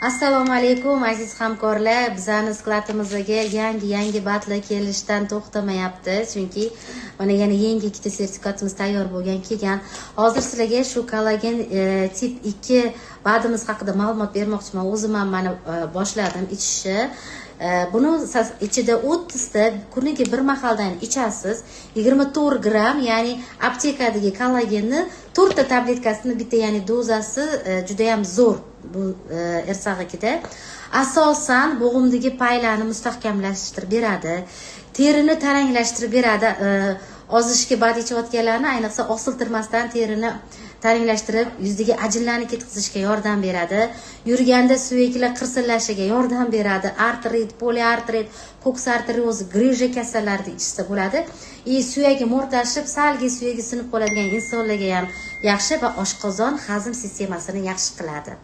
Assalomu alaykum aziz hamkorlar. Bizning sklatimizga yangi batla kelishdan to'xtamayapti. Chunki mana yana yangi ikkita sertifikatimiz tayyor bo'lgan kelgan. Hozir sizlarga shu kollagen tip 2 badimiz haqida ma'lumot bermoqchiman. O'zim ham mana boshladim ichishni. Buni ichida 30 ta kuniga bir mahaldan ichasiz. 24 gram, ya'ni aptekadagi kollagenni 4 ta tabletkasini bitta, ya'ni dozasi juda ham zo'r. Bu ersag'ikida asosan bo'g'imdagi paylarni mustahkamlashtirib beradi, terini taranglashtirib beradi. Ozishga bad ichayotganlarni ayniqsa osiltirmasdan terini taranglashtirib, yuzdagi ajinlarni ketkazishga yordam beradi. Yurganda suyaklar qirsillashiga yordam beradi. Artrit, poliartrit, ko'ks arteriozi, grija kasallarida ichsa bo'ladi. Suyagi mo'rtlashib, salga suyagi sinib qoladigan insonlarga ham yaxshi va oshqozon hazm sistemasini yaxshi qiladi.